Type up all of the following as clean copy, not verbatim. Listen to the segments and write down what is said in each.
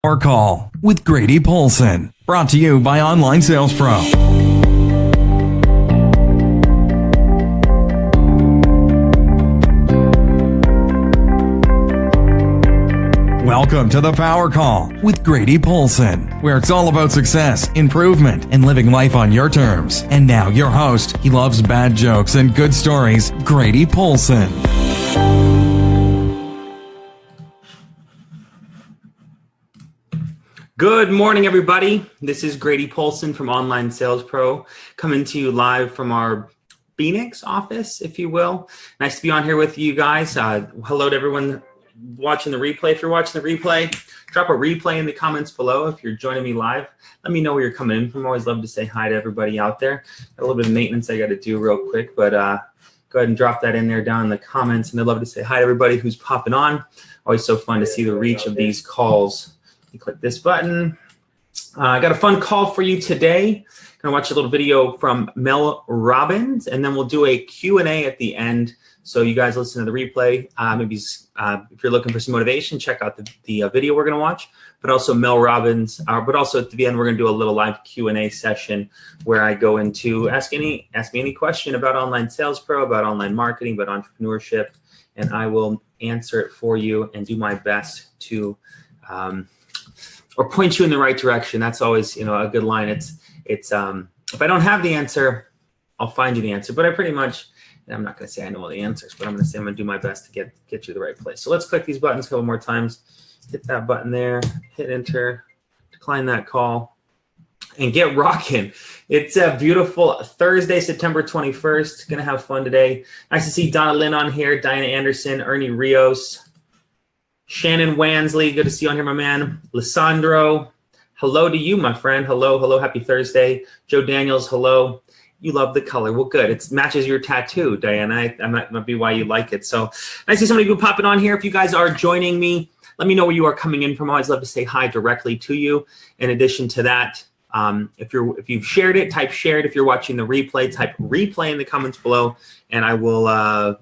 Or call with Grady Polcyn, brought to you by Online Sales Pro. Welcome to the Power Call with Grady Polcyn, where it's all about success, improvement, and living life on your terms. And now your host, he loves bad jokes and good stories, Grady Polcyn. Good morning, everybody. This is Grady Polcyn from Online Sales Pro, coming to you live from our Phoenix office, if you will. Nice to be on here with you guys. Hello to everyone watching the replay. If you're watching the replay, drop a replay in the comments below. If you're joining me live, let me know where you're coming in from. I always love to say hi to everybody out there. Got a little bit of maintenance I got to do real quick, but go ahead and drop that in there down in the comments. And I'd love to say hi to everybody who's popping on. Always so fun to see the reach of these calls. You click this button. I got a fun call for you today. Gonna watch a little video from Mel Robbins, and then we'll do a Q&A at the end. So you guys listen to the replay. Maybe if you're looking for some motivation, check out the video we're gonna watch. But also Mel Robbins. But also at the end, we're gonna do a little live Q&A session where I go into ask me any question about Online Sales Pro, about online marketing, about entrepreneurship, and I will answer it for you and do my best to. Or point you in the right direction. That's always, a good line. It's if I don't have the answer, I'll find you the answer. But I pretty much, and I'm not going to say I know all the answers, but I'm going to say I'm going to do my best to get you to the right place. So let's click these buttons a couple more times. Hit that button there, hit enter, decline that call, and get rocking. It's a beautiful Thursday, September 21st. Going to have fun today. Nice to see Donna Lynn on here, Diana Anderson, Ernie Rios, Shannon Wansley, good to see you on here, my man. Lissandro, hello to you, my friend. Hello, happy Thursday. Joe Daniels, hello. You love the color. Well, good. It matches your tattoo, Diana. That might be why you like it. So nice to see somebody popping on here. If you guys are joining me, let me know where you are coming in from. I always love to say hi directly to you. In addition to that, if you've shared it, type shared. If you're watching the replay, type replay in the comments below, and I will so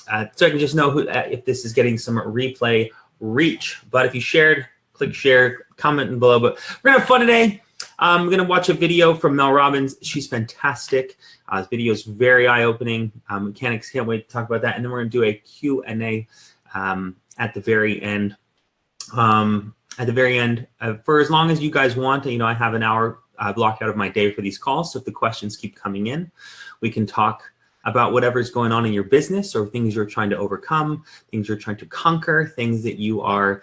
I can just know if this is getting some replay reach. But if you shared, click share, comment below. But we're gonna have fun today. I'm gonna watch a video from Mel Robbins. She's fantastic. This video is very eye-opening. Mechanics can't wait to talk about that. And then we're gonna do a Q&A at the very end. For as long as you guys want. I have an hour blocked out of my day for these calls. So if the questions keep coming in, we can talk about whatever's going on in your business or things you're trying to overcome, things you're trying to conquer, things that you are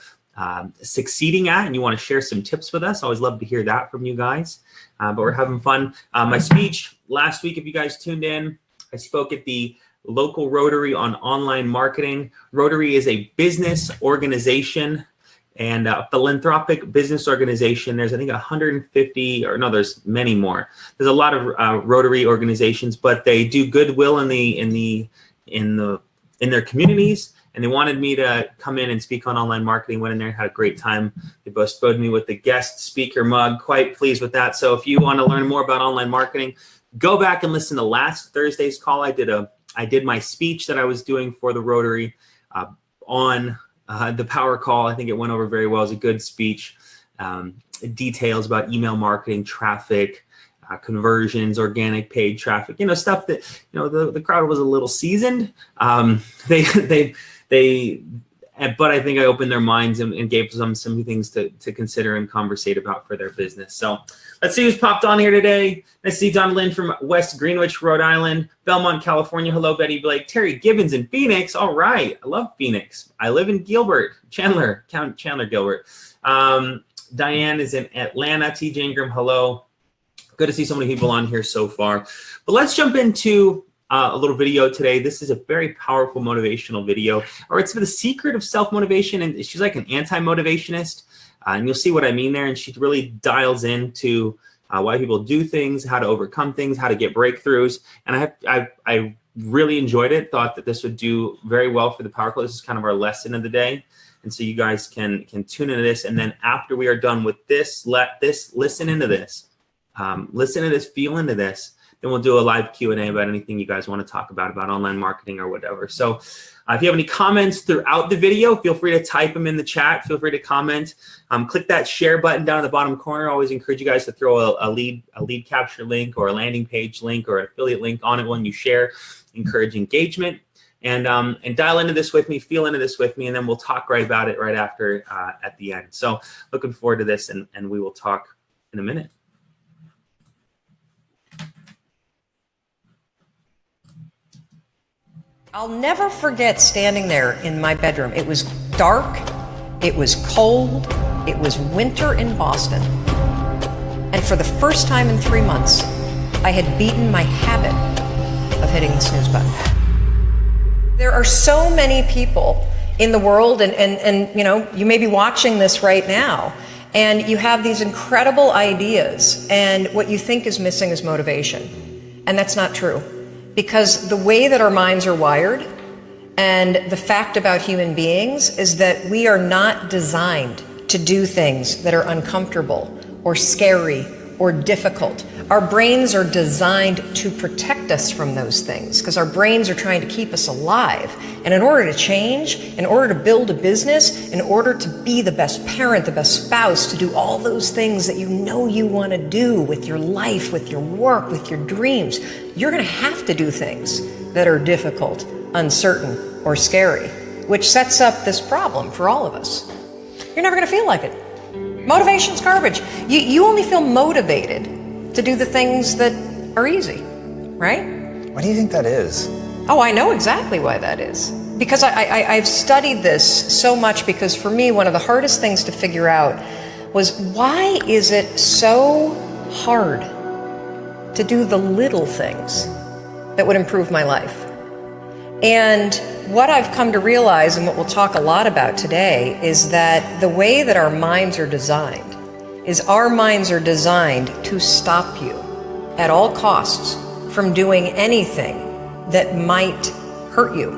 succeeding at, and you want to share some tips with us. I always love to hear that from you guys, but we're having fun. My speech last week, if you guys tuned in, I spoke at the local Rotary on online marketing. Rotary is a business organization and a philanthropic business organization. There's, I think, 150, or no, there's many more. There's a lot of Rotary organizations, but they do goodwill in their communities. And they wanted me to come in and speak on online marketing. Went in there, had a great time. They bestowed me with the guest speaker mug. Quite pleased with that. So if you want to learn more about online marketing, go back and listen to last Thursday's call. I did my speech that I was doing for the Rotary on the Power Call. I think it went over very well. It was a good speech. Details about email marketing, traffic, conversions, organic paid traffic, stuff that, the crowd was a little seasoned. But I think I opened their minds and gave them some things to consider and conversate about for their business. So let's see who's popped on here today. Nice to see Don Lynn from West Greenwich, Rhode Island, Belmont, California. Hello, Betty Blake. Terry Gibbons in Phoenix. All right. I love Phoenix. I live in Chandler Gilbert. Diane is in Atlanta. TJ Ingram, hello. Good to see so many people on here so far. But let's jump into a little video today. This is a very powerful motivational video, or it's for the secret of self-motivation. And she's like an anti-motivationist. And you'll see what I mean there. And she really dials into why people do things, how to overcome things, how to get breakthroughs. And I really enjoyed it. Thought that this would do very well for the Power Call. This is kind of our lesson of the day. And so you guys can tune into this. And then after we are done with this, listen into this. Listen to this, feel into this. then we'll do a live Q&A about anything you guys want to talk about online marketing or whatever. So if you have any comments throughout the video, feel free to type them in the chat. Feel free to comment. Click that share button down in the bottom corner. I always encourage you guys to throw a lead capture link or a landing page link or an affiliate link on it when you share. Encourage engagement. And dial into this with me, feel into this with me, and then we'll talk right about it right after at the end. So looking forward to this, and we will talk in a minute. I'll never forget standing there in my bedroom. It was dark, it was cold, it was winter in Boston. And for the first time in 3 months, I had beaten my habit of hitting the snooze button. There are so many people in the world, and you know, you may be watching this right now, and you have these incredible ideas, and what you think is missing is motivation. And that's not true. Because the way that our minds are wired, and the fact about human beings, is that we are not designed to do things that are uncomfortable or scary or difficult. Our brains are designed to protect us from those things because our brains are trying to keep us alive. And in order to change, in order to build a business, in order to be the best parent, the best spouse, to do all those things that you know you want to do with your life, with your work, with your dreams, you're going to have to do things that are difficult, uncertain, or scary, which sets up this problem for all of us. You're never going to feel like it. Motivation's garbage. You only feel motivated to do the things that are easy, right? Why do you think that is? Oh, I know exactly why that is. Because I've studied this so much, because for me, one of the hardest things to figure out was, why is it so hard to do the little things that would improve my life? And what I've come to realize, and what we'll talk a lot about today, is that the way that our minds are designed is our minds are designed to stop you at all costs from doing anything that might hurt you.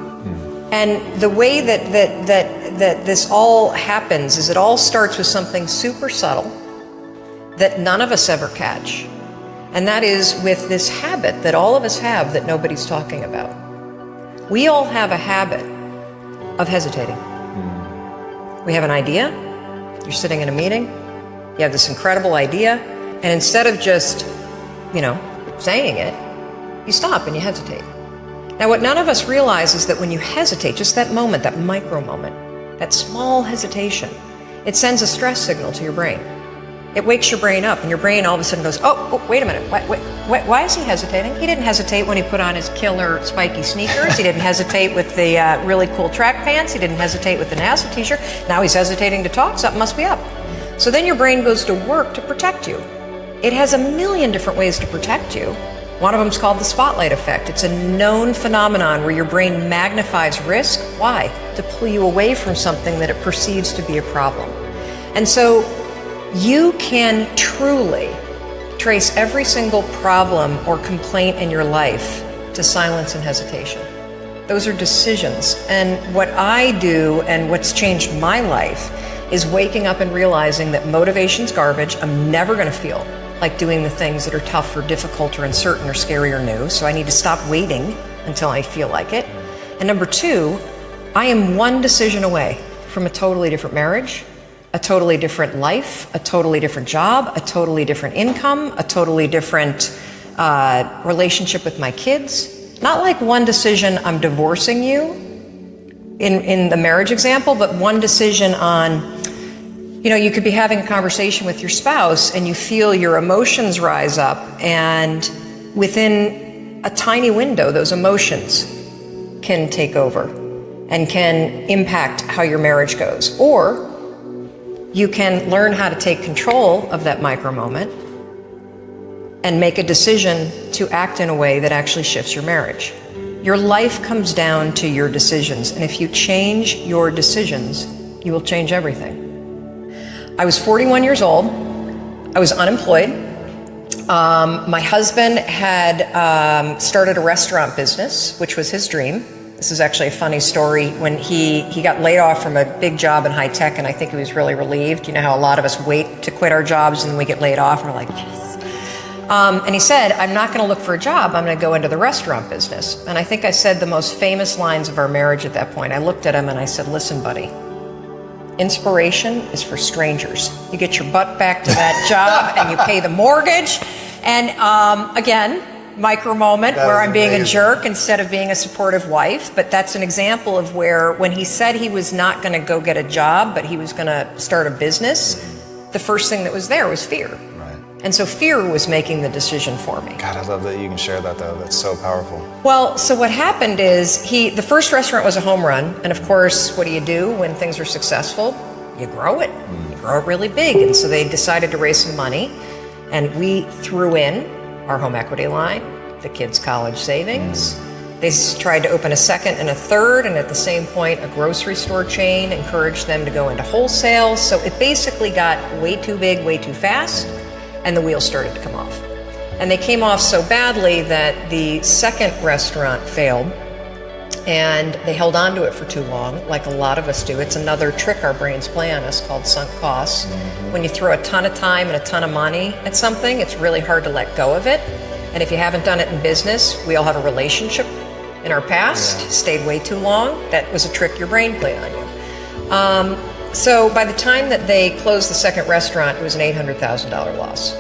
And the way that this all happens is it all starts with something super subtle that none of us ever catch. And that is with this habit that all of us have that nobody's talking about. We all have a habit of hesitating. We have an idea, you're sitting in a meeting, you have this incredible idea, and instead of just, saying it, you stop and you hesitate. Now, what none of us realize is that when you hesitate, just that moment, that micro moment, that small hesitation, it sends a stress signal to your brain. It wakes your brain up, and your brain all of a sudden goes, oh, wait a minute, why is he hesitating? He didn't hesitate when he put on his killer spiky sneakers. He didn't hesitate with the really cool track pants. He didn't hesitate with the NASA t-shirt. Now he's hesitating to talk, something must be up. So then your brain goes to work to protect you. It has a million different ways to protect you. One of them is called the spotlight effect. It's a known phenomenon where your brain magnifies risk. Why? To pull you away from something that it perceives to be a problem. And so you can truly trace every single problem or complaint in your life to silence and hesitation. Those are decisions. And what I do, and what's changed my life, is waking up and realizing that motivation's garbage. I'm never going to feel like doing the things that are tough or difficult or uncertain or scary or new. So I need to stop waiting until I feel like it. And number two, I am one decision away from a totally different marriage, a totally different life, a totally different job, a totally different income, a totally different relationship with my kids. Not like one decision, I'm divorcing you in the marriage example, but one decision on, you could be having a conversation with your spouse and you feel your emotions rise up, and within a tiny window, those emotions can take over and can impact how your marriage goes. Or you can learn how to take control of that micro moment and make a decision to act in a way that actually shifts your marriage. Your life comes down to your decisions, and if you change your decisions, you will change everything. I was 41 years old. I was unemployed. My husband had started a restaurant business, which was his dream. This is actually a funny story. When he got laid off from a big job in high tech, and I think he was really relieved. You know how a lot of us wait to quit our jobs and then we get laid off and we're like, yes. And he said, I'm not going to look for a job. I'm going to go into the restaurant business. And I think I said the most famous lines of our marriage at that point. I looked at him and I said, listen, buddy, inspiration is for strangers. You get your butt back to that job and you pay the mortgage. And again, micro moment where I'm being a jerk instead of being a supportive wife. But that's an example of where when he said he was not going to go get a job, but he was going to start a business, the first thing that was there was fear. And so fear was making the decision for me. God, I love that you can share that, though. That's so powerful. Well, so what happened is the first restaurant was a home run. And of course, what do when things are successful? You grow it. You grow it really big. And so they decided to raise some money. And we threw in our home equity line, the kids' college savings. They tried to open a second and a third. And at the same point, a grocery store chain encouraged them to go into wholesale. So it basically got way too big, way too fast. And the wheels started to come off. And they came off so badly that the second restaurant failed, and they held on to it for too long, like a lot of us do. It's another trick our brains play on us called sunk costs. When you throw a ton of time and a ton of money at something, it's really hard to let go of it. And if you haven't done it in business, we all have a relationship in our past, stayed way too long. That was a trick your brain played on you. So by the time that they closed the second restaurant, it was an $800,000 loss.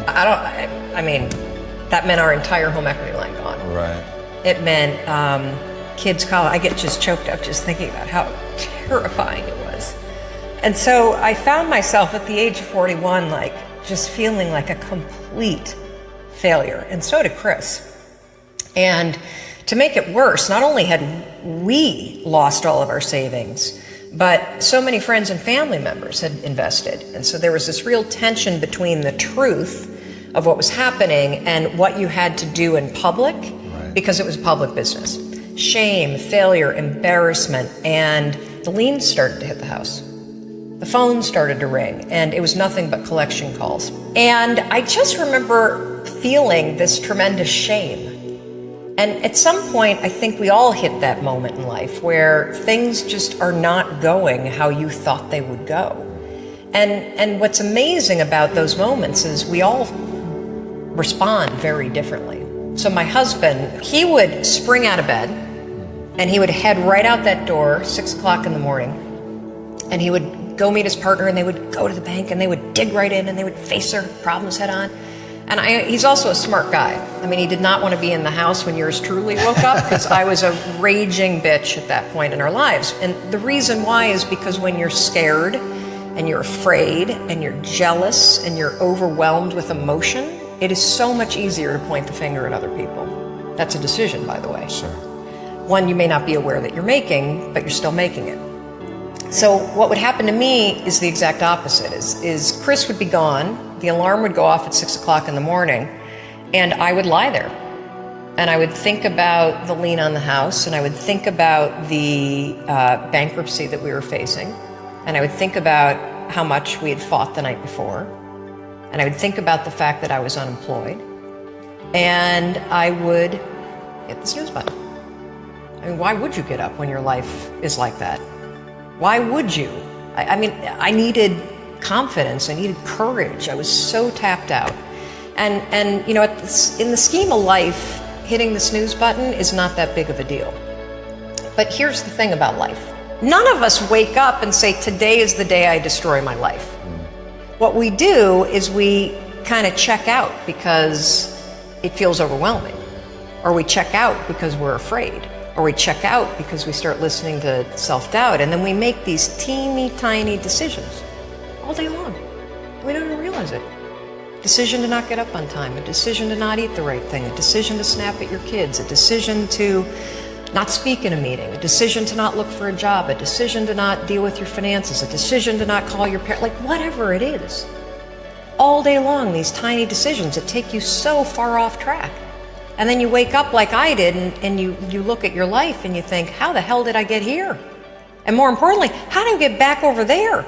I mean, that meant our entire home equity line gone. Right. It meant kids' college. I get just choked up just thinking about how terrifying it was. And so I found myself at the age of 41, like just feeling like a complete failure. And so did Chris. And to make it worse, not only had we lost all of our savings, but so many friends and family members had invested. And so there was this real tension between the truth of what was happening and what you had to do in public, because it was public business. Shame, failure, embarrassment, and the liens started to hit the house. The phone started to ring, and it was nothing but collection calls. And I just remember feeling this tremendous shame. And at some point, I think we all hit that moment in life where things just are not going how you thought they would go. And what's amazing about those moments is we all respond very differently. So my husband, he would spring out of bed and he would head right out that door, 6 o'clock in the morning, and he would go meet his partner and they would go to the bank and they would dig right in and they would face their problems head on. And he's also a smart guy. I mean, he did not want to be in the house when yours truly woke up, because I was a raging bitch at that point in our lives. And the reason why is because when you're scared and you're afraid and you're jealous and you're overwhelmed with emotion, it is so much easier to point the finger at other people. That's a decision, by the way. Sure. One you may not be aware that you're making, but you're still making it. So what would happen to me is the exact opposite. Is Chris would be gone. The alarm would go off at 6 o'clock in the morning, and I would lie there. And I would think about the lien on the house, and I would think about the bankruptcy that we were facing, and I would think about how much we had fought the night before, and I would think about the fact that I was unemployed, and I would hit the snooze button. I mean, why would you get up when your life is like that? Why would you? I mean, I needed confidence. I needed courage. I was so tapped out. And you know, in the scheme of life, hitting the snooze button is not that big of a deal. But here's the thing about life. None of us wake up and say, today is the day I destroy my life. What we do is we kind of check out because it feels overwhelming. Or we check out because we're afraid. Or we check out because we start listening to self-doubt. And then we make these teeny tiny decisions all day long. We don't even realize it. A decision to not get up on time, a decision to not eat the right thing, a decision to snap at your kids, a decision to not speak in a meeting, a decision to not look for a job, a decision to not deal with your finances, a decision to not call your parents, like whatever it is. All day long, these tiny decisions that take you so far off track. And then you wake up like I did and you look at your life and you think, how the hell did I get here? And more importantly, how do I get back over there?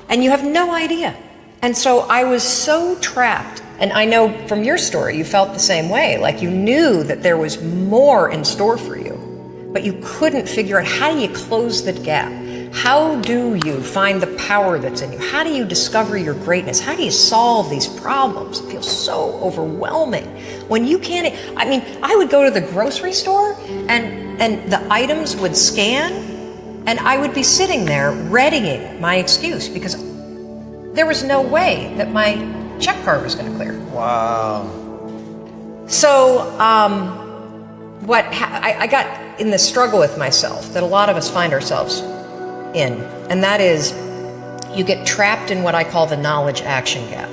And you have no idea. And so I was so trapped. And I know from your story, you felt the same way. Like you knew that there was more in store for you, but you couldn't figure out how do you close that gap? How do you find the power that's in you? How do you discover your greatness? How do you solve these problems? It feels so overwhelming when you can't. I mean, I would go to the grocery store and the items would scan and I would be sitting there readying my excuse because there was no way that my check card was going to clear. Wow. So I got in this struggle with myself that a lot of us find ourselves in, and that is you get trapped in what I call the knowledge action gap.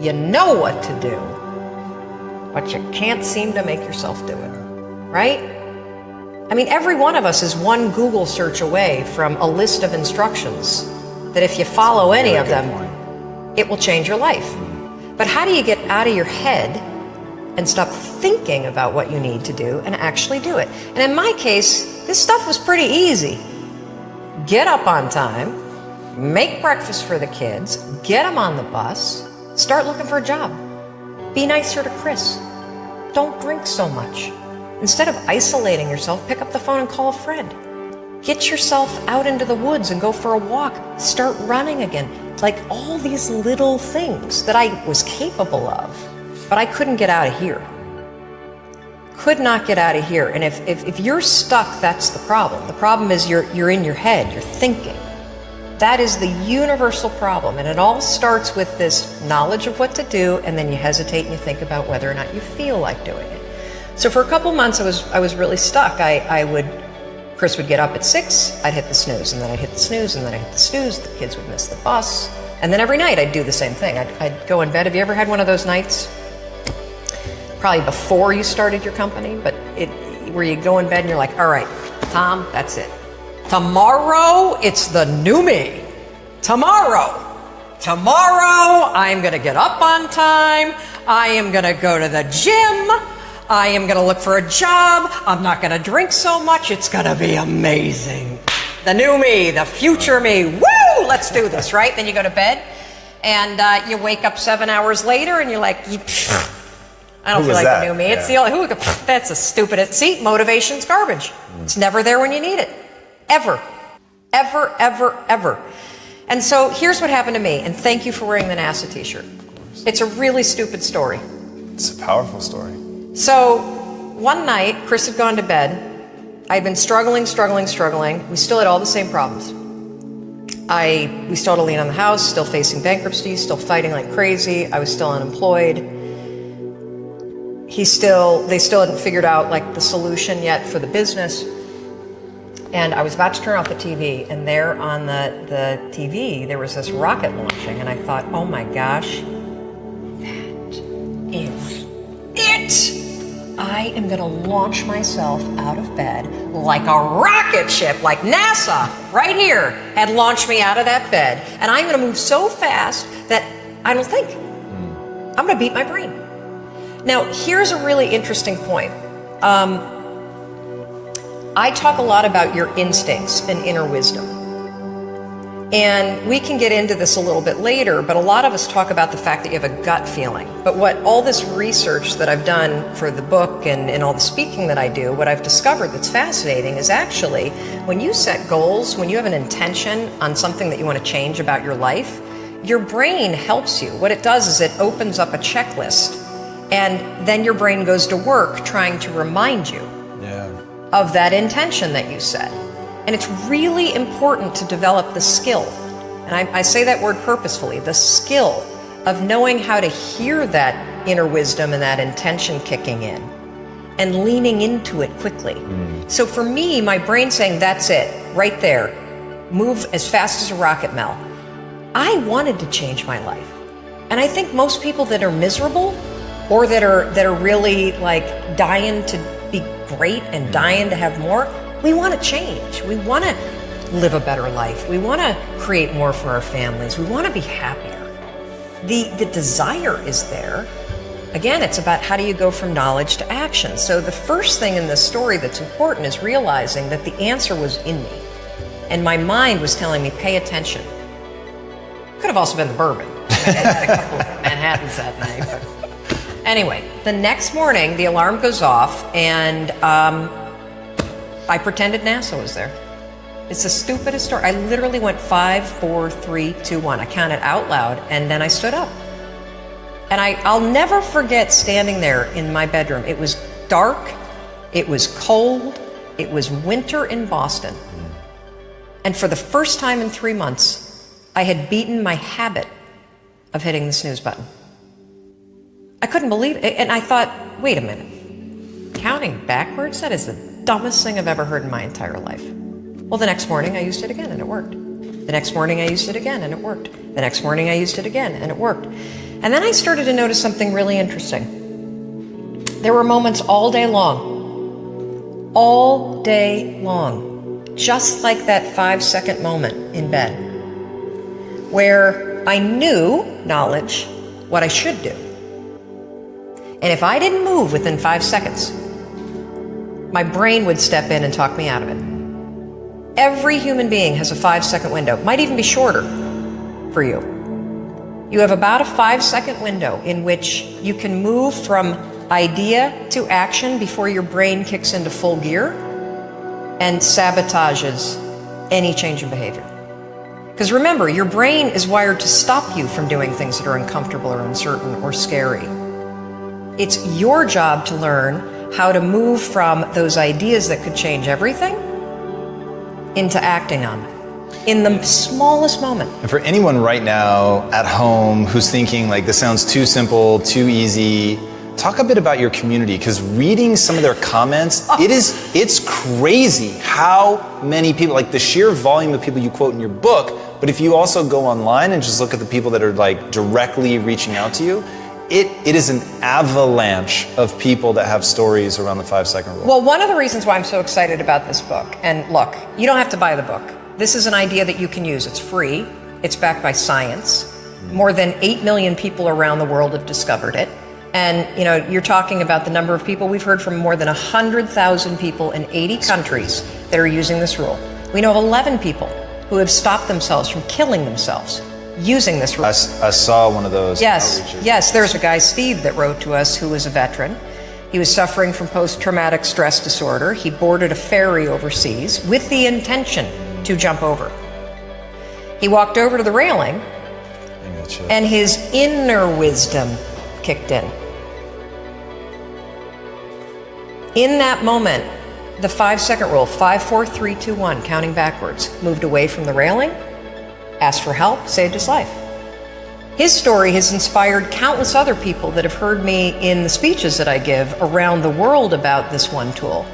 You know what to do, but you can't seem to make yourself do it, right? I mean, every one of us is one Google search away from a list of instructions that if you follow any of them, it will change your life. But how do you get out of your head and stop thinking about what you need to do and actually do it? And in my case, this stuff was pretty easy. Get up on time, make breakfast for the kids, get them on the bus, start looking for a job. Be nicer to Chris. Don't drink so much. Instead of isolating yourself, pick up the phone and call a friend. Get yourself out into the woods and go for a walk. Start running again. Like all these little things that I was capable of, but I couldn't get out of here. Could not get out of here. And if you're stuck, that's the problem. The problem is you're in your head, you're thinking. That is the universal problem. And it all starts with this knowledge of what to do, and then you hesitate and you think about whether or not you feel like doing it. So for a couple months I was really stuck. Chris would get up at 6, I'd hit the snooze, and then I'd hit the snooze, and then I'd hit the snooze, the kids would miss the bus. And then every night I'd do the same thing. I'd go in bed. Have you ever had one of those nights? Probably before you started your company, but where you go in bed and you're like, all right, Tom, that's it. Tomorrow, it's the new me. Tomorrow, I'm gonna get up on time. I am gonna go to the gym. I am gonna look for a job. I'm not gonna drink so much. It's gonna be amazing. The new me, the future me. Woo! Let's do this, right? Then you go to bed and you wake up 7 hours later and you're like, I don't feel like the new me. It's the only, that's a stupid, see, motivation's garbage. It's never there when you need it. Ever. Ever, ever, ever. And so here's what happened to me, and thank you for wearing the NASA t-shirt. It's a really stupid story. It's a powerful story. So one night, Chris had gone to bed. I'd been struggling. We still had all the same problems. We still had a lien on the house, still facing bankruptcy, still fighting like crazy. I was still unemployed. They still hadn't figured out like the solution yet for the business. And I was about to turn off the TV, and there on the TV, there was this rocket launching, and I thought, oh my gosh, that is it! I am gonna launch myself out of bed like a rocket ship, like NASA, right here, had launched me out of that bed. And I'm gonna move so fast that I don't think. I'm gonna beat my brain. Now, here's a really interesting point. I talk a lot about your instincts and inner wisdom. And we can get into this a little bit later, but a lot of us talk about the fact that you have a gut feeling. But what all this research that I've done for the book and all the speaking that I do, what I've discovered that's fascinating is actually when you set goals, when you have an intention on something that you want to change about your life, your brain helps you. What it does is it opens up a checklist, and then your brain goes to work trying to remind you of that intention that you set. And it's really important to develop the skill, and I say that word purposefully, the skill of knowing how to hear that inner wisdom and that intention kicking in and leaning into it quickly. So for me, my brain saying, that's it, right there, move as fast as a rocket, Mel. I wanted to change my life. And I think most people that are miserable or that are really like dying to be great and dying to have more, we want to change. We want to live a better life. We want to create more for our families. We want to be happier. The desire is there. Again, it's about how do you go from knowledge to action. So the first thing in this story that's important is realizing that the answer was in me. And my mind was telling me, pay attention. Could have also been the bourbon. I had a couple of Manhattans that night. But anyway, the next morning, the alarm goes off, and I pretended NASA was there. It's the stupidest story. I literally went 5, 4, 3, 2, 1. I counted out loud, and then I stood up. And I'll never forget standing there in my bedroom. It was dark, it was cold, it was winter in Boston. And for the first time in 3 months, I had beaten my habit of hitting the snooze button. I couldn't believe it. And I thought, wait a minute, counting backwards? That is the dumbest thing I've ever heard in my entire life. Well, the next morning I used it again and it worked. The next morning I used it again and it worked. The next morning I used it again and it worked. And then I started to notice something really interesting. There were moments all day long, just like that 5-second moment in bed, where I knew, knowledge, what I should do. And if I didn't move within 5 seconds, my brain would step in and talk me out of it. Every human being has a 5-second window, might even be shorter for you. You have about a 5-second window in which you can move from idea to action before your brain kicks into full gear and sabotages any change in behavior. Because remember, your brain is wired to stop you from doing things that are uncomfortable or uncertain or scary. It's your job to learn how to move from those ideas that could change everything into acting on them in the smallest moment. And for anyone right now at home who's thinking like, this sounds too simple, too easy, talk a bit about your community, because reading some of their comments, it's crazy how many people, like the sheer volume of people you quote in your book, but if you also go online and just look at the people that are like directly reaching out to you, it is an avalanche of people that have stories around the 5-second rule. Well, one of the reasons why I'm so excited about this book, and look, you don't have to buy the book. This is an idea that you can use. It's free. It's backed by science. More than 8 million people around the world have discovered it. And you know, you're talking about the number of people. We've heard from more than 100,000 people in 80 countries that are using this rule. We know of 11 people who have stopped themselves from killing themselves using this rule. I saw one of those outreaches. Yes, there's a guy, Steve, that wrote to us who was a veteran. He was suffering from post-traumatic stress disorder. He boarded a ferry overseas with the intention to jump over. He walked over to the railing and his inner wisdom kicked in. In that moment, the 5-second rule, 5, 4, 3, 2, 1, counting backwards, moved away from the railing, asked for help, saved his life. His story has inspired countless other people that have heard me in the speeches that I give around the world about this one tool.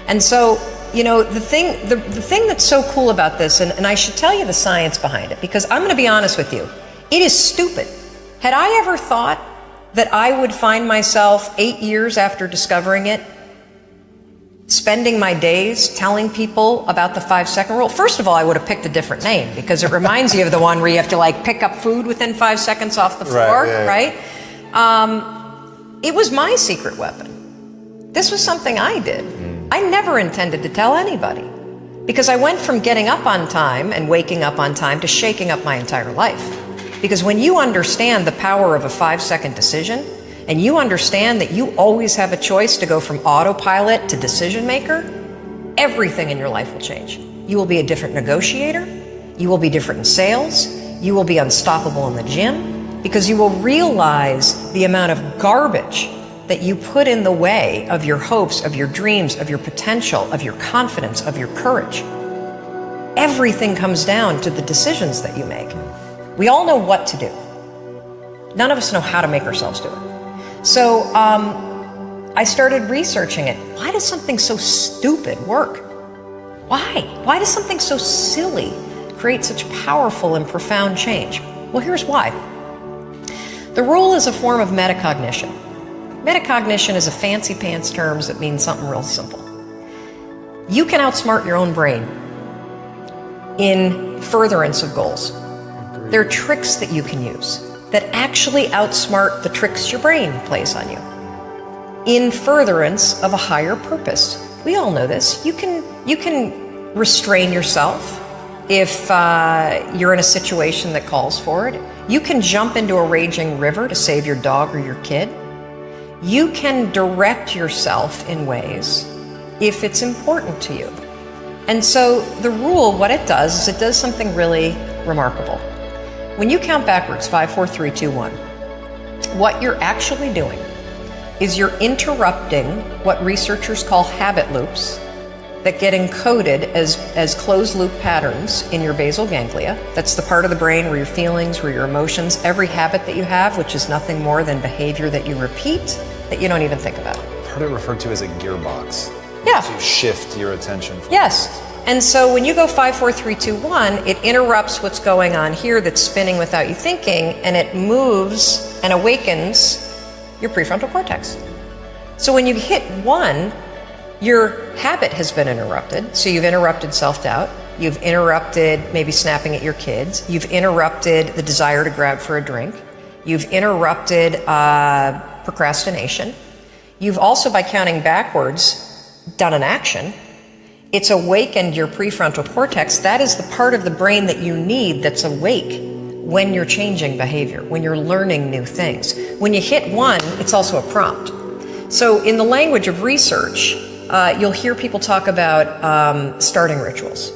And so, you know, the thing that's so cool about this, and I should tell you the science behind it, because I'm going to be honest with you, it is stupid. Had I ever thought that I would find myself 8 years after discovering it, spending my days telling people about the 5-second rule? First of all, I would have picked a different name, because it reminds you of the one where you have to like pick up food within 5 seconds off the floor, right? It was my secret weapon. This was something I did. I never intended to tell anybody, because I went from getting up on time and waking up on time to shaking up my entire life. Because when you understand the power of a 5-second decision, and you understand that you always have a choice to go from autopilot to decision maker, everything in your life will change. You will be a different negotiator. You will be different in sales. You will be unstoppable in the gym, because you will realize the amount of garbage that you put in the way of your hopes, of your dreams, of your potential, of your confidence, of your courage. Everything comes down to the decisions that you make. We all know what to do. None of us know how to make ourselves do it. So I started researching it. Why does something so stupid work? Why? Why does something so silly create such powerful and profound change? Well, here's why. The rule is a form of metacognition. Metacognition is a fancy pants term that means something real simple. You can outsmart your own brain in furtherance of goals. There are tricks that you can use that actually outsmart the tricks your brain plays on you in furtherance of a higher purpose. We all know this. You can restrain yourself if you're in a situation that calls for it. You can jump into a raging river to save your dog or your kid. You can direct yourself in ways if it's important to you. And so the rule, what it does is it does something really remarkable. When you count backwards, 5, 4, 3, 2, 1, what you're actually doing is you're interrupting what researchers call habit loops that get encoded as closed loop patterns in your basal ganglia. That's the part of the brain where your feelings, where your emotions, every habit that you have, which is nothing more than behavior that you repeat that you don't even think about. I've heard it referred to as a gearbox. Yeah. To shift your attention. Yes. And so when you go 5, 4, 3, 2, 1, it interrupts what's going on here that's spinning without you thinking, and it moves and awakens your prefrontal cortex. So when you hit 1, your habit has been interrupted. So you've interrupted self-doubt. You've interrupted maybe snapping at your kids. You've interrupted the desire to grab for a drink. You've interrupted procrastination. You've also, by counting backwards, done an action. It's awakened your prefrontal cortex. That is the part of the brain that you need that's awake when you're changing behavior, when you're learning new things. When you hit 1, it's also a prompt. So in the language of research, you'll hear people talk about starting rituals.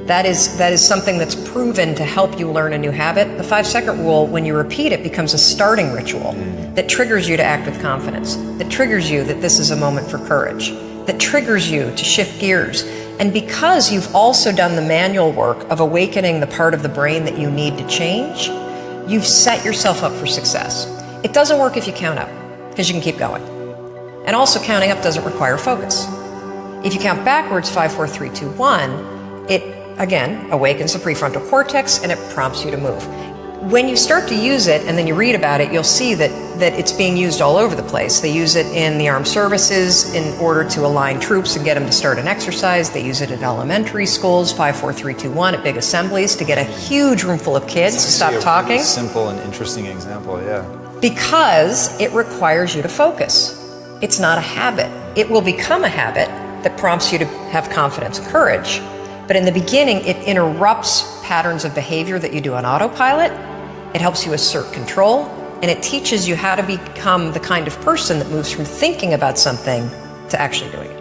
That is something that's proven to help you learn a new habit. The 5-second rule, when you repeat it, becomes a starting ritual that triggers you to act with confidence, that triggers you that this is a moment for courage, that triggers you to shift gears. And because you've also done the manual work of awakening the part of the brain that you need to change, you've set yourself up for success. It doesn't work if you count up, because you can keep going. And also counting up doesn't require focus. If you count backwards, 5, 4, 3, 2, 1, it again awakens the prefrontal cortex and it prompts you to move. When you start to use it and then you read about it, you'll see that it's being used all over the place. They use it in the armed services in order to align troops and get them to start an exercise. They use it at elementary schools, 5, 4, 3, 2, 1, at big assemblies to get a huge room full of kids to stop talking. Really simple and interesting example, yeah. Because it requires you to focus. It's not a habit. It will become a habit that prompts you to have confidence and courage. But in the beginning, it interrupts patterns of behavior that you do on autopilot. It helps you assert control, and it teaches you how to become the kind of person that moves from thinking about something to actually doing it.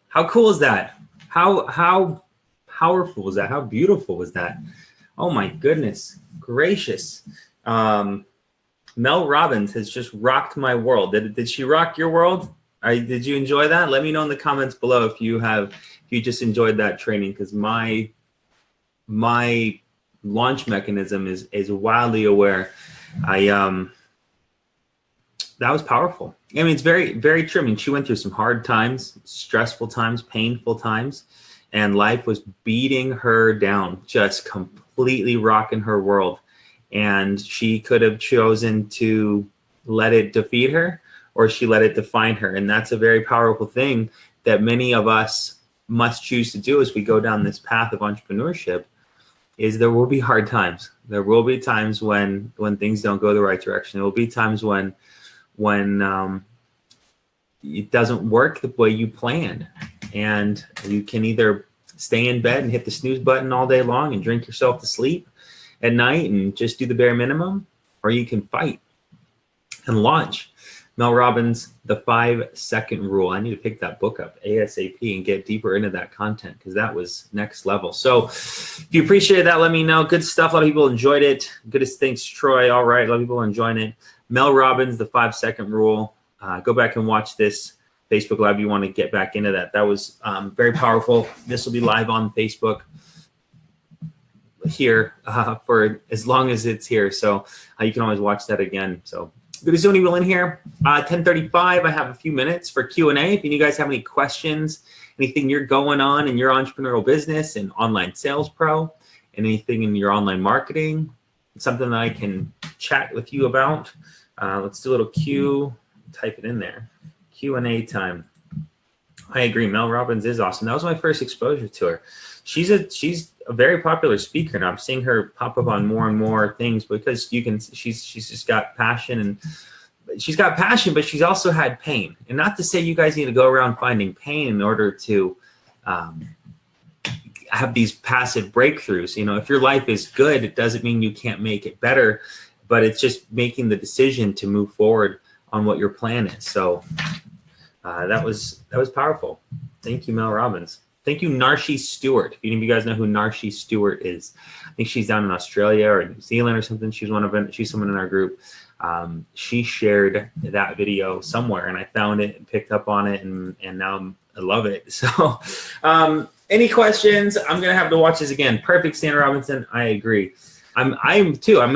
How cool is that? How powerful was that? How beautiful was that? Oh my goodness gracious. Mel Robbins has just rocked my world. Did she rock your world? Did you enjoy that? Let me know in the comments below if you just enjoyed that training, because my launch mechanism is wildly aware. That was powerful. I mean, it's very, very true. I mean, she went through some hard times, stressful times, painful times, and life was beating her down, just completely rocking her world. And she could have chosen to let it defeat her, or she let it define her. And that's a very powerful thing that many of us must choose to do as we go down this path of entrepreneurship. Is there will be hard times. There will be times when things don't go the right direction. There will be times when it doesn't work the way you planned, and you can either stay in bed and hit the snooze button all day long and drink yourself to sleep at night and just do the bare minimum, or you can fight and launch. Mel Robbins, The 5-Second Rule. I need to pick that book up ASAP and get deeper into that content, because that was next level. So if you appreciated that, let me know. Good stuff. A lot of people enjoyed it. Goodest thanks, Troy. All right. A lot of people are enjoying it. Mel Robbins, The 5-Second Rule. Go back and watch this Facebook Live. You want to get back into that. That was very powerful. This will be live on Facebook here for as long as it's here. So you can always watch that again. So good to see anyone in here. 10:35. I have a few minutes for Q&A. If you guys have any questions, anything you're going on in your entrepreneurial business and online sales pro, anything in your online marketing, something that I can chat with you about. Let's do a little Q. Type it in there. Q&A time. I agree. Mel Robbins is awesome. That was my first exposure to her. She's a very popular speaker, and I'm seeing her pop up on more and more things because she's just got passion, and she's got passion, but she's also had pain. And not to say you guys need to go around finding pain in order to have these passive breakthroughs. You know, if your life is good, it doesn't mean you can't make it better, but it's just making the decision to move forward on what your plan is. So that was powerful. Thank you, Mel Robbins. Thank you, Narshi Stewart. If any of you guys know who Narshi Stewart is, I think she's down in Australia or New Zealand or something. She's someone in our group. She shared that video somewhere, and I found it and picked up on it, and now I love it. So any questions? I'm gonna have to watch this again. Perfect, Stan Robinson. I agree. I am too. I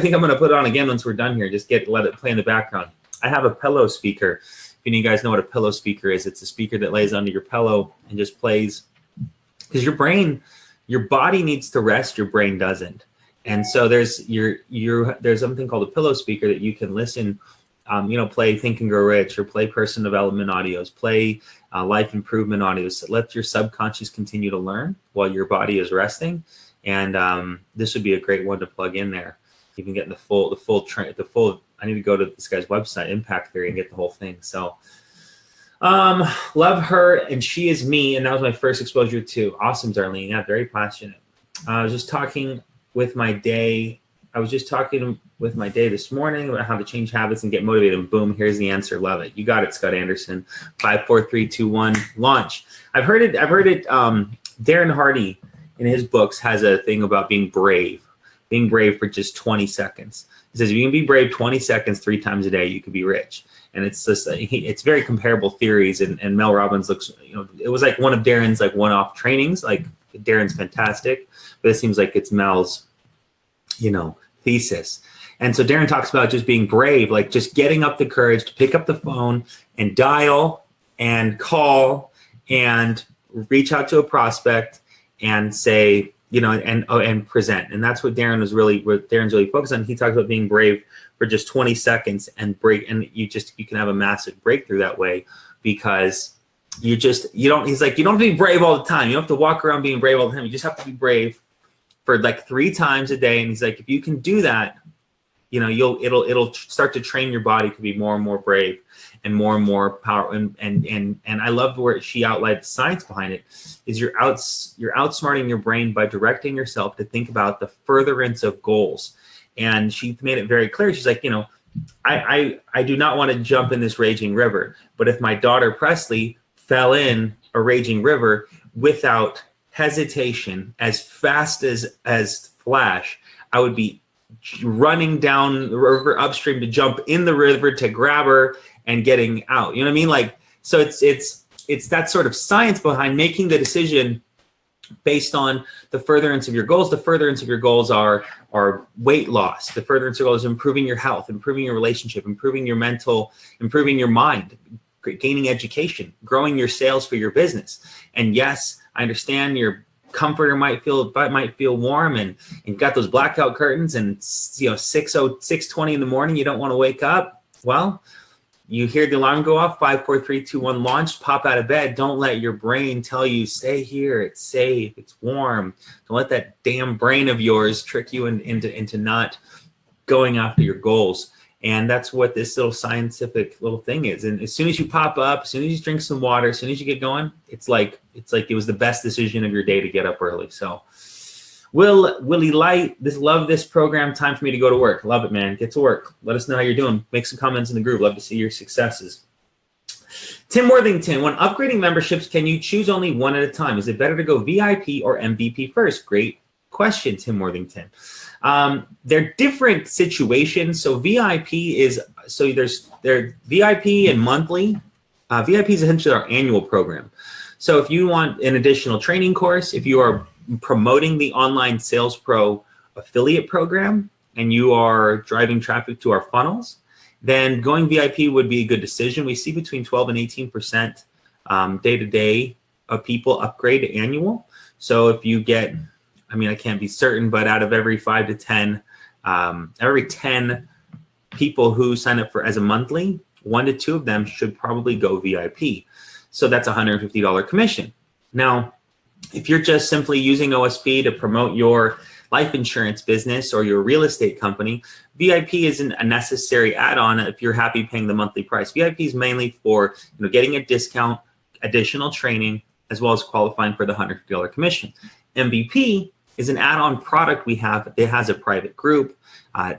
think I'm gonna put it on again once we're done here. Just let it play in the background. I have a pillow speaker. If any of you guys know what a pillow speaker is, it's a speaker that lays under your pillow and just plays, because your body needs to rest, your brain doesn't. And so there's something called a pillow speaker that you can listen, play Think and Grow Rich, or play personal development audios, play life improvement audios. Let your subconscious continue to learn while your body is resting. And this would be a great one to plug in there. You can get the full. I need to go to this guy's website, Impact Theory, and get the whole thing. So love her, and she is me, and that was my first exposure to. Awesome, Darlene. Yeah, very passionate. I was just talking with my day this morning about how to change habits and get motivated, and boom, here's the answer. Love it. You got it, Scott Anderson. 5, 4, 3, 2, 1, launch. I've heard it. Darren Hardy in his books has a thing about being brave for just 20 seconds. He says, if you can be brave 20 seconds 3 times a day, you could be rich. And it's just, it's very comparable theories. And Mel Robbins looks, it was like one of Darren's like one-off trainings. Like Darren's fantastic, but it seems like it's Mel's, thesis. And so Darren talks about just being brave, like just getting up the courage to pick up the phone and dial and call and reach out to a prospect and say, and present. And that's what Darren's really focused on. He talks about being brave for just 20 seconds and you can have a massive breakthrough that way, because you don't have to be brave all the time. You don't have to walk around being brave all the time. You just have to be brave for like 3 times a day. And he's like, if you can do that, it'll start to train your body to be more and more brave and more power. And I love where she outlined the science behind it. Is you're outsmarting your brain by directing yourself to think about the furtherance of goals. And she made it very clear. She's like, I do not want to jump in this raging river, but if my daughter Presley fell in a raging river without hesitation, as fast as flash, I would be running down the river upstream to jump in the river to grab her and getting out. You know what I mean? Like, so it's that sort of science behind making the decision based on the furtherance of your goals. The furtherance of your goals are weight loss. The furtherance of your goals is improving your health, improving your relationship, improving your mental, improving your mind, gaining education, growing your sales for your business. And yes, I understand your comforter might feel warm, and you've got those blackout curtains, and 6:20 in the morning, you don't want to wake up. Well, you hear the alarm go off, 5, 4, 3, 2, 1, launch, pop out of bed. Don't let your brain tell you, stay here, it's safe, it's warm. Don't let that damn brain of yours trick you into not going after your goals. And that's what this little scientific little thing is. And as soon as you pop up, as soon as you drink some water, as soon as you get going, it's like it was the best decision of your day to get up early. So Willie Light, love this program. Time for me to go to work. Love it, man. Get to work. Let us know how you're doing. Make some comments in the group. Love to see your successes. Tim Worthington, when upgrading memberships, can you choose only one at a time? Is it better to go VIP or MVP first? Great question, Tim Worthington. They're different situations. So VIP is, there's VIP and monthly. VIP is essentially our annual program. So if you want an additional training course, if you are promoting the Online Sales Pro affiliate program and you are driving traffic to our funnels, then going VIP would be a good decision. We see between 12 and 18% day-to-day of people upgrade to annual. So if you get, I can't be certain, but out of every 5 to 10, every 10 people who sign up for as a monthly, 1 to 2 of them should probably go VIP. So that's $150 commission. Now, if you're just simply using OSP to promote your life insurance business or your real estate company, VIP isn't a necessary add-on if you're happy paying the monthly price. VIP is mainly for getting a discount, additional training, as well as qualifying for the $150 commission. MVP is an add-on product we have. It has a private group.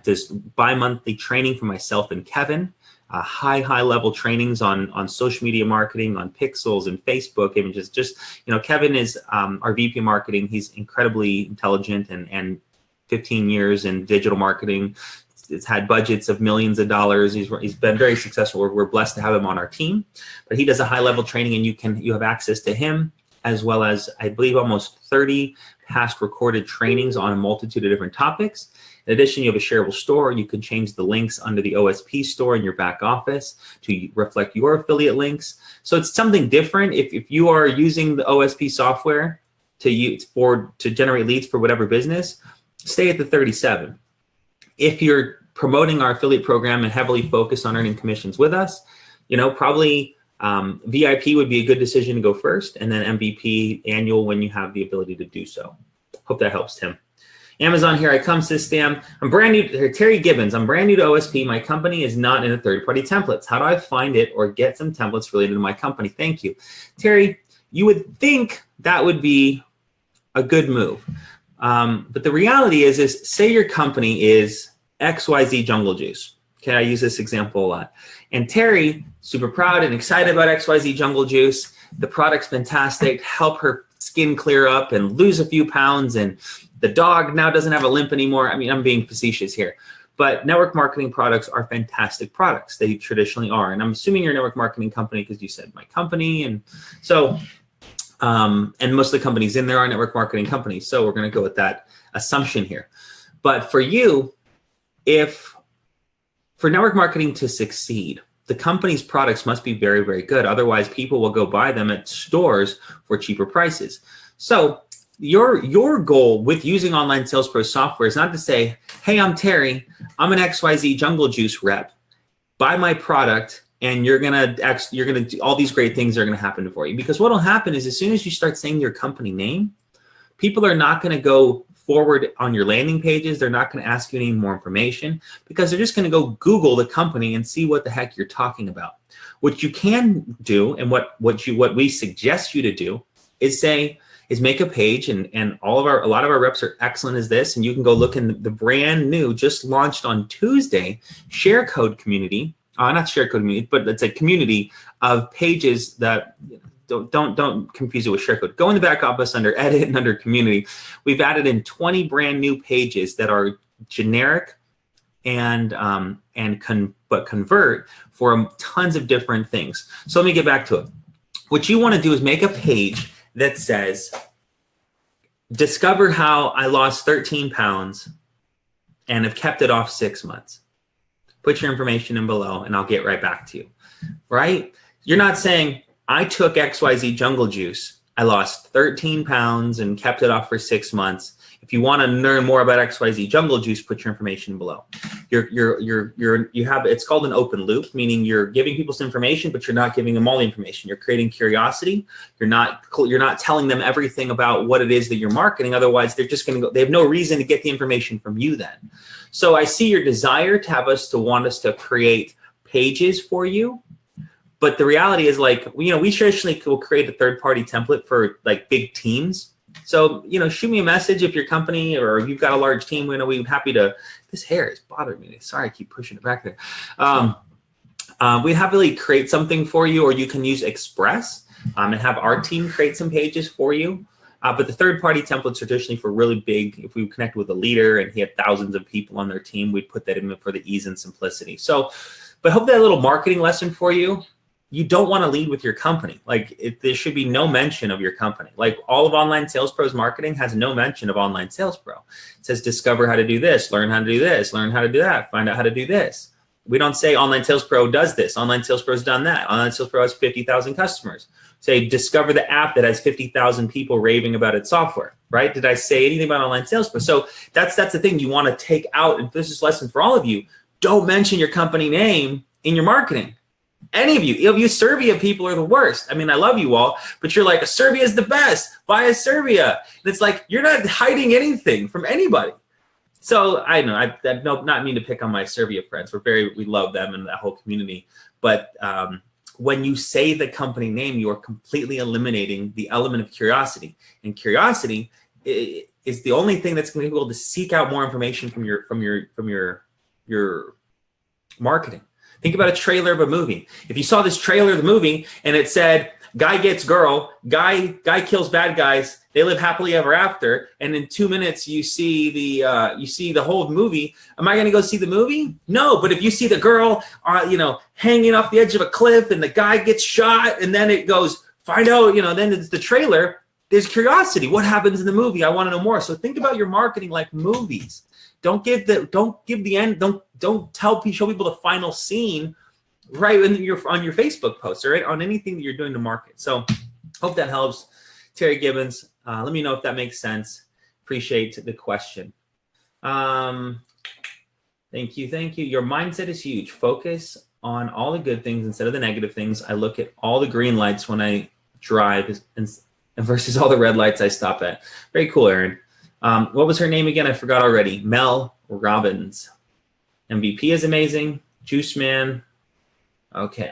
There's bi-monthly training for myself and Kevin. High level trainings on social media marketing, on pixels and Facebook images. Kevin is our VP marketing. He's incredibly intelligent and 15 years in digital marketing. It's had budgets of millions of dollars. He's been very successful. We're blessed to have him on our team, but he does a high level training, and you have access to him, as well as I believe almost 30 past recorded trainings on a multitude of different topics. In addition, you have a shareable store. You can change the links under the OSP store in your back office to reflect your affiliate links. So it's something different. If you are using the OSP software to generate leads for whatever business, stay at the 37. If you're promoting our affiliate program and heavily focused on earning commissions with us, probably VIP would be a good decision to go first, and then MVP annual when you have the ability to do so. Hope that helps, Tim. Amazon, here I come, says Stam. I'm brand new. Terry Gibbons, I'm brand new to OSP. My company is not in the third-party templates. How do I find it or get some templates related to my company? Thank you. Terry, you would think that would be a good move. But the reality is say your company is XYZ Jungle Juice. Okay, I use this example a lot. And Terry, super proud and excited about XYZ Jungle Juice. The product's fantastic. Help her skin clear up and lose a few pounds, and the dog now doesn't have a limp anymore. I mean, I'm being facetious here, but network marketing products are fantastic products. They traditionally are. And I'm assuming you're a network marketing company because you said my company. And so, and most of the companies in there are network marketing companies. So we're going to go with that assumption here. But for you, for network marketing to succeed, the company's products must be very, very good. Otherwise, people will go buy them at stores for cheaper prices. So your goal with using Online Sales Pro software is not to say, hey, I'm Terry, I'm an XYZ Jungle Juice rep, buy my product, and you're gonna do all these great things are gonna happen for you. Because what'll happen is as soon as you start saying your company name, people are not gonna go forward on your landing pages. They're not gonna ask you any more information because they're just gonna go Google the company and see what the heck you're talking about. What you can do, and what we suggest you to do, is make a page, and a lot of our reps are excellent as this, and you can go look in the brand new, just launched on Tuesday, share code community, not share code community, but it's a community of pages that don't confuse it with share code. Go in the back office under edit and under community. We've added in 20 brand new pages that are generic but convert for tons of different things. So let me get back to it. What you want to do is make a page that says, discover how I lost 13 pounds and have kept it off 6 months. Put your information in below and I'll get right back to you, right? You're not saying, I took XYZ Jungle Juice, I lost 13 pounds and kept it off for 6 months. If you want to learn more about XYZ Jungle Juice, put your information below. It's called an open loop, meaning you're giving people some information, but you're not giving them all the information. You're creating curiosity. You're not telling them everything about what it is that you're marketing. Otherwise, they're just going to go. They have no reason to get the information from you then. So I see your desire to want us to create pages for you. But the reality is, we traditionally will create a third-party template for big teams. So, shoot me a message if your company or if you've got a large team. We'd be happy to. This hair is bothering me. Sorry, I keep pushing it back there. We'd happily create something for you, or you can use Express and have our team create some pages for you. But the third-party templates are traditionally for really big. If we connect with a leader and he had thousands of people on their team, we'd put that in for the ease and simplicity. So, but hope that little marketing lesson for you. You don't want to lead with your company. There should be no mention of your company. All of Online Sales Pro's marketing has no mention of Online Sales Pro. It says, discover how to do this, learn how to do this, learn how to do that, find out how to do this. We don't say Online Sales Pro does this. Online Sales Pro's done that. Online Sales Pro has 50,000 customers. Say, discover the app that has 50,000 people raving about its software, right? Did I say anything about Online Sales Pro? So that's the thing you want to take out. And this is a lesson for all of you. Don't mention your company name in your marketing. Any of you Serbia people are the worst. I mean, I love you all, but you're like, Serbia is the best. Buy a Serbia. And it's like, you're not hiding anything from anybody. So I know I not mean to pick on my Serbia friends. We love them and that whole community. But when you say the company name, you are completely eliminating the element of curiosity. And curiosity is the only thing that's going to be able to seek out more information from your marketing. Think about a trailer of a movie. If you saw this trailer of the movie and it said, guy gets girl, guy kills bad guys, they live happily ever after, and in 2 minutes you see the whole movie, am I going to go see the movie? No, but if you see the girl, hanging off the edge of a cliff and the guy gets shot, and then it goes, find out, then it's the trailer, there's curiosity. What happens in the movie? I want to know more. So think about your marketing like movies. Don't give the end. Don't show people the final scene right on your Facebook post, or right on anything that you're doing to market. So hope that helps. Terry Gibbons, let me know if that makes sense. Appreciate the question. Thank you. Your mindset is huge. Focus on all the good things instead of the negative things. I look at all the green lights when I drive and versus all the red lights I stop at. Very cool, Aaron. What was her name again? I forgot already. Mel Robbins. MVP is amazing. Juice Man. Okay.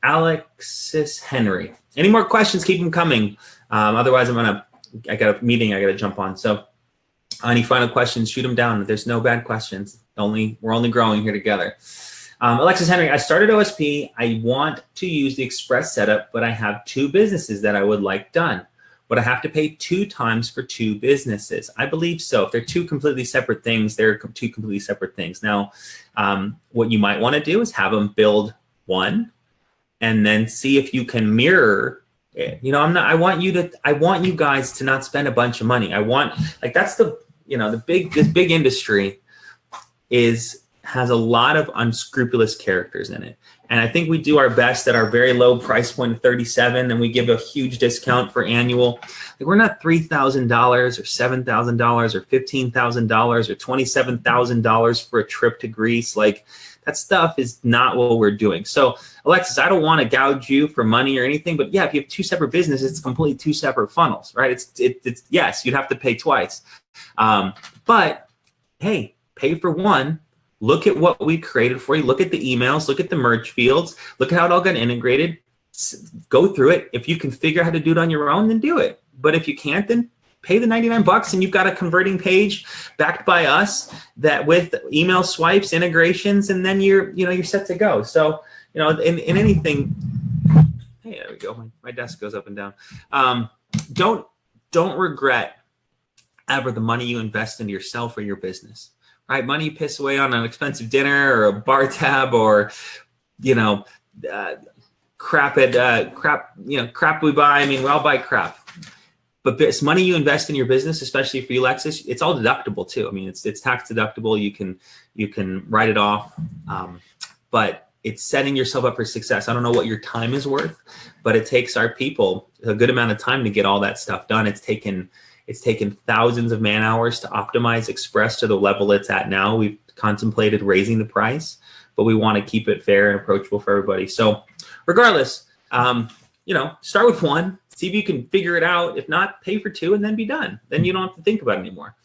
Alexis Henry. Any more questions? Keep them coming. Otherwise, I got a meeting I got to jump on. So any final questions, shoot them down. There's no bad questions. We're only growing here together. Alexis Henry, I started OSP. I want to use the express setup, but I have 2 businesses that I would like done. But I have to pay 2 times for 2 businesses. I believe so. If they're 2 completely separate things, they're 2 completely separate things. Now, what you might want to do is have them build one and then see if you can mirror it. I want you guys to not spend a bunch of money. That's this big industry has a lot of unscrupulous characters in it. And I think we do our best at our very low price point of $37, and we give a huge discount for annual. We're not $3,000 or $7,000 or $15,000 or $27,000 for a trip to Greece. That stuff is not what we're doing. So, Alexis, I don't want to gouge you for money or anything, but yeah, if you have 2 separate businesses, it's completely 2 separate funnels, right? It's yes, you'd have to pay twice. But hey, pay for one. Look at what we created for you. Look at the emails. Look at the merge fields. Look at how it all got integrated. Go through it. If you can figure out how to do it on your own, then do it. But if you can't, then pay the $99 and you've got a converting page backed by us that with email swipes, integrations, and then you're set to go. So, in anything, hey, there we go. My desk goes up and down. Don't regret ever the money you invest into yourself or your business. Right, money you piss away on an expensive dinner or a bar tab or, crap we buy. I mean, we all buy crap. But it's money you invest in your business, especially for you, Lexus, it's all deductible too. I mean, it's tax deductible. You can write it off, but it's setting yourself up for success. I don't know what your time is worth, but it takes our people a good amount of time to get all that stuff done. It's taken thousands of man hours to optimize Express to the level it's at now. We've contemplated raising the price, but we want to keep it fair and approachable for everybody. So regardless, start with 1, see if you can figure it out. If not, pay for 2 and then be done. Then you don't have to think about it anymore.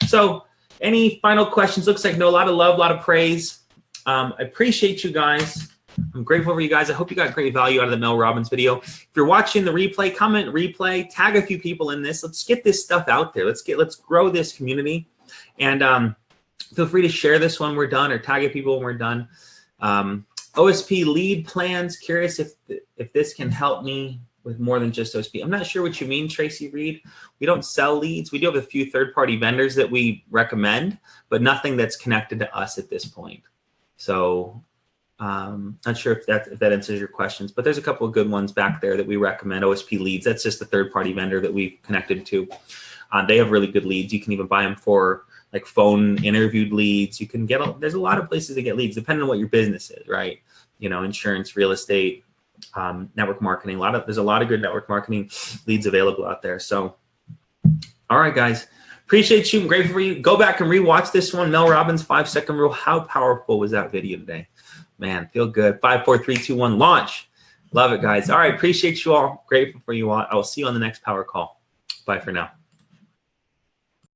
So any final questions? Looks like a lot of love, a lot of praise. I appreciate you guys. I'm grateful for you guys. I hope you got great value out of the Mel Robbins video. If you're watching the replay, comment replay, tag a few people in this. Let's get this stuff out there. Let's grow this community. And feel free to share this when we're done or tag people when we're done. OSP lead plans. Curious if this can help me with more than just OSP. I'm not sure what you mean, Tracy Reed. We don't sell leads. We do have a few third-party vendors that we recommend, but nothing that's connected to us at this point. So not sure if that answers your questions, but there's a couple of good ones back there that we recommend. OSP leads, that's just the third-party vendor that we've connected to. They have really good leads. You can even buy them for phone interviewed leads. You can there's a lot of places to get leads depending on what your business is, right? Insurance, real estate, network marketing. There's a lot of good network marketing leads available out there. So, all right, guys. Appreciate you. I'm grateful for you. Go back and rewatch this one. Mel Robbins 5-second rule. How powerful was that video today? Man, feel good. 5, 4, 3, 2, 1, launch. Love it, guys. All right, appreciate you all. Grateful for you all. I will see you on the next power call. Bye for now.